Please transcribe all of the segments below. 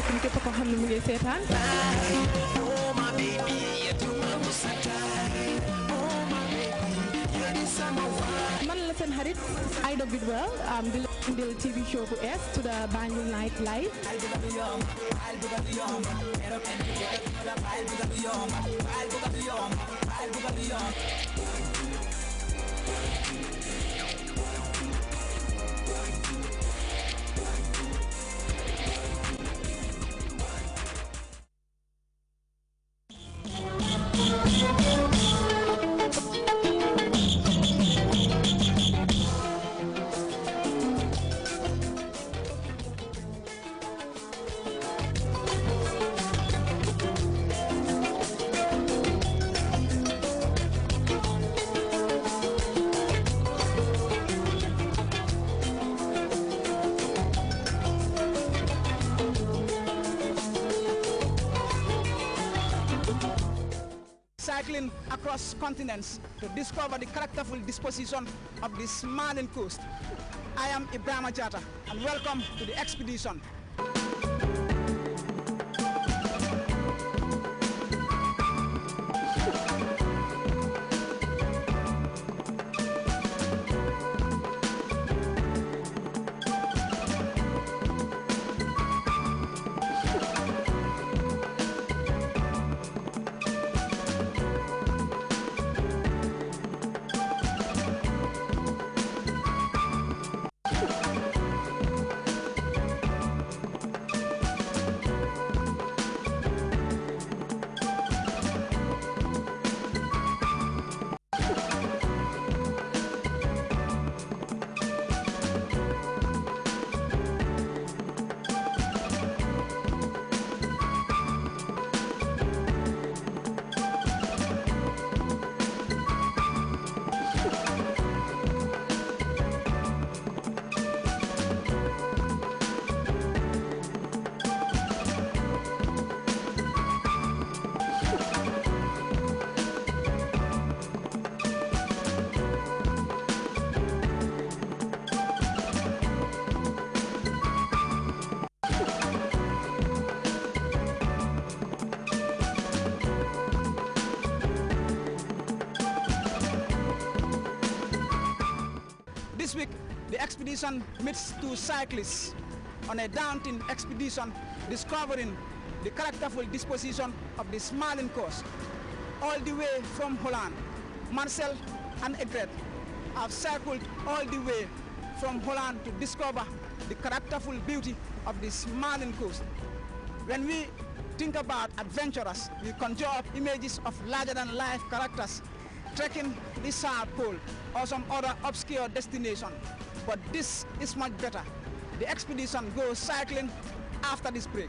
asalaamaaleykum képp koo xam ne mu ngi seetaan. man la seen xarit Aïda Bidwell di la indil TV show bu es to the Banjul Night Live. Cycling across continents to discover the characterful disposition of the Somalian coast. I am Ibrahima Jatta and welcome to the expedition. This week, the expedition meets two cyclists on a daunting expedition discovering the characterful disposition of the Somalian coast. All the way from Holland, Marcel and Grts have cycled all the way from Holland to discover the characterful beauty of the Somalian coast. When we think about adventurers, we conjure up images of larger-than-life characters trekking the South Pole or some other obscure destination. But this is much better. The expedition goes cycling after this break.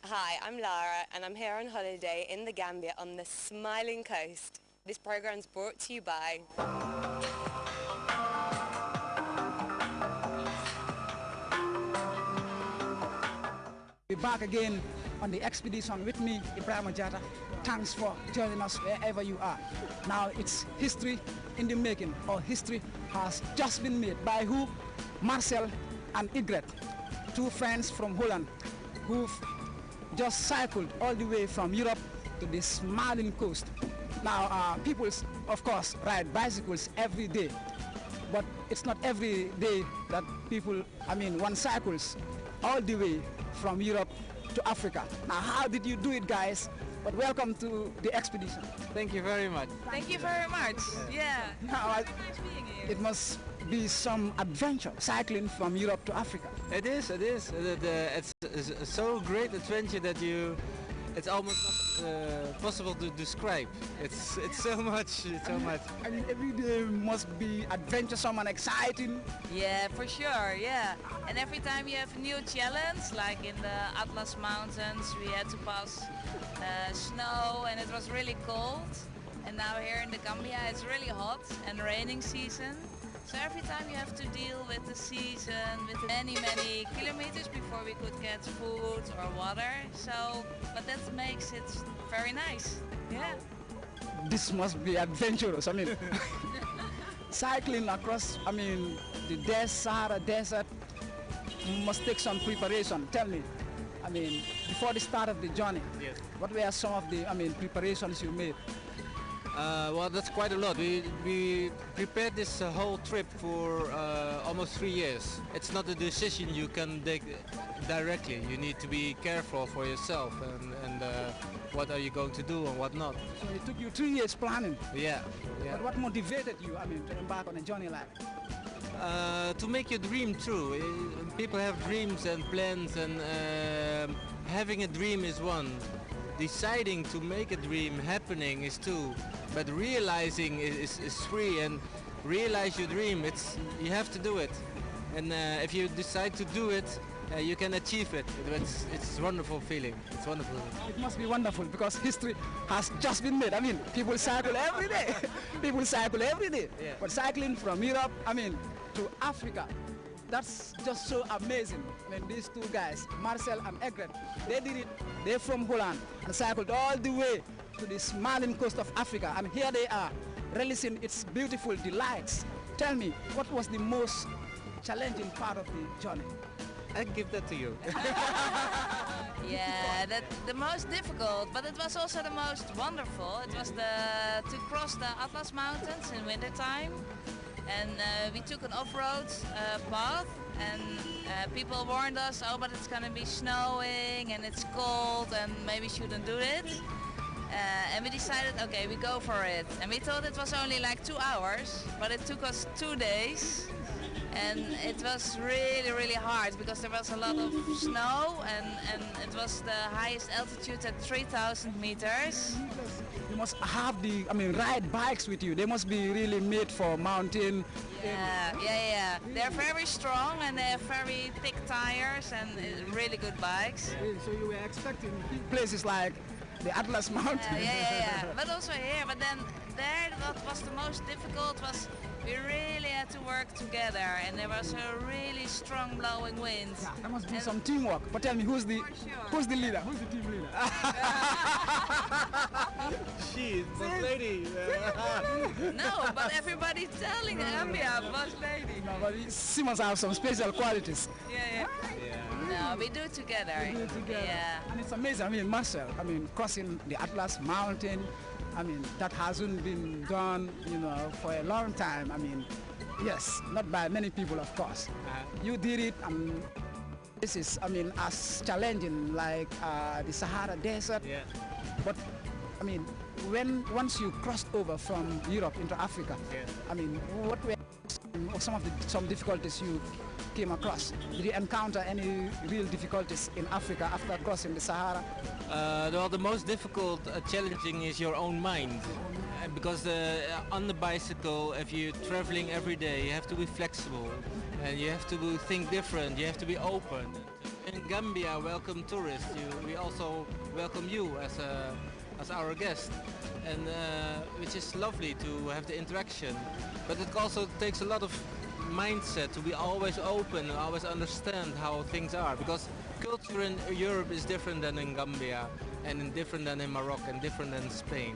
Hi, I'm Lara and I'm here on holiday in the Gambia on the Smiling Coast. This program is brought to you by We're back again on the expedition with me, Ibrahima Jatta. Thanks for joining us wherever you are. Now it's history in the making, or history has just been made by who? Marcel and Grts, two friends from Holland who've just cycled all the way from Europe to the Somalian coast. Now, people, of course, ride bicycles every day, but it's not every day that one cycles all the way from Europe to Africa. Now, how did you do it, guys? But welcome to the expedition. Thank you very much. Thank you very much. Yeah. Now, Nice being here. it must be some adventure cycling from Europe to Africa. It is. It's a so great adventure that it's almost not possible to describe. It's so much. I mean, every day must be adventuresome and exciting. Yeah, for sure, yeah. And every time you have a new challenge, like in the Atlas Mountains, we had to pass snow and it was really cold. And now here in the Gambia it's really hot and raining season. So every time you have to deal with the season, with many kilometers before we could get food or water. So, but that makes it very nice. Yeah. this must be adventurous. I mean, cycling across, I mean, the Sahara Desert must take some preparation. Tell me, I mean, before the start of the journey, Yes. what were some of the, I mean, preparations you made? Well, that's quite a lot. We prepared this whole trip for almost 3 years. It's not a decision you can take directly. You need to be careful for yourself and what are you going to do and what not. So it took you 3 years planning. Yeah, yeah. But what motivated you, I mean, to embark on a journey like that? To make your dream true. People have dreams and plans, and having a dream is one. Deciding to make a dream happening is two. But realizing is three. And realize your dream, you have to do it. And if you decide to do it, you can achieve it. It's a wonderful feeling. It's wonderful. It must be wonderful because history has just been made. I mean, people cycle every day. People cycle every day. Yeah. But cycling from Europe, I mean, to Africa, that's just so amazing. I mean, these two guys, Marcel and Egret, they did it. They're from Holland and cycled all the way to the smiling coast of Africa. And here they are, relishing its beautiful delights. Tell me, what was the most challenging part of the journey? I give that to you. Yeah, the most difficult, but it was also the most wonderful. It was to cross the Atlas Mountains in wintertime. And we took an off-road path, and people warned us, oh, but it's gonna be snowing and it's cold and maybe shouldn't do it. And we decided, okay, we go for it. And we thought it was only like 2 hours, but it took us 2 days. And it was really, really hard because there was a lot of snow, and it was the highest altitude at 3,000 meters. You must have the, I mean, ride bikes with you. They must be really made for mountain. Yeah. They're very strong and they have very thick tires and really good bikes. So you were expecting places like the Atlas Mountain. Yeah. But also here, but then there what was the most difficult was we really had to work together, and there was a really strong blowing wind. Yeah, there must be some teamwork. But tell me, who's the leader? Who's the team leader? She, boss lady. No, but everybody telling Gambia, boss lady. No, but she must have some special qualities. Yeah. No, we do it together. Yeah. And it's amazing. I mean, Marcel, I mean, crossing the Atlas Mountain, I mean, that hasn't been done, you know, for a long time. I mean, yes, not by many people, of course. You did it, and this is, I mean, as challenging like the Sahara Desert. Yeah. But, I mean, once you crossed over from Europe into Africa, Yeah. I mean, what were some difficulties you came across? Did you encounter any real difficulties in Africa after crossing the Sahara? Well, the most difficult challenging is your own mind. Because on the bicycle, if you're traveling every day, you have to be flexible and you have to think different, you have to be open. In Gambia, welcome tourists. We also welcome you as our guest, and which is lovely to have the interaction. But it also takes a lot of mindset to be always open and always understand how things are, because culture in Europe is different than in Gambia, and different than in Morocco, and different than Spain.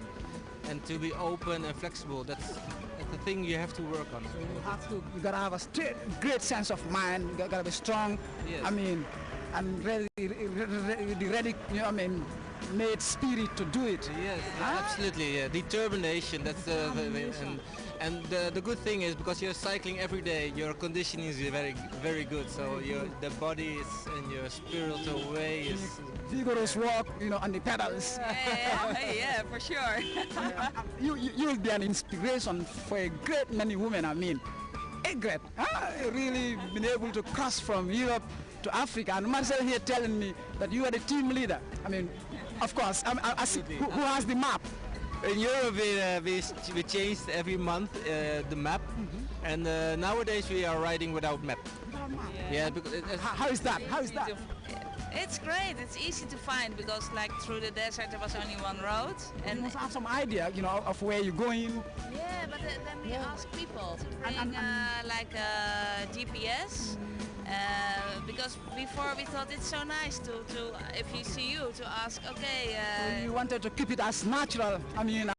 And to be open and flexible, that's the thing you have to work on. You gotta have a great sense of mind. You gotta be strong. Yes. I mean, and ready, you know, I mean, made spirit to do it. Yes, absolutely. Yeah. Determination. That's and the good thing is, because you're cycling every day, your conditioning is very good. So the body is in your spiritual way is Vigorous walk, you know, on the pedals. Yeah, for sure. You'll be an inspiration for a great many women. I mean, Egret, really been able to cross from Europe to Africa. And Marcel here telling me that you are the team leader. I mean, of course, who has the map? In Europe, we changed every month the map, and nowadays we are riding without map. Yeah, because How is that? How is that? It's great. It's easy to find because, like, through the desert there was only one road, You and must have some idea, you know, of where you're going. yeah, but then we ask people to bring like a GPS. Because before we thought it's so nice to if you see you to ask, okay. You wanted to keep it as natural. I mean.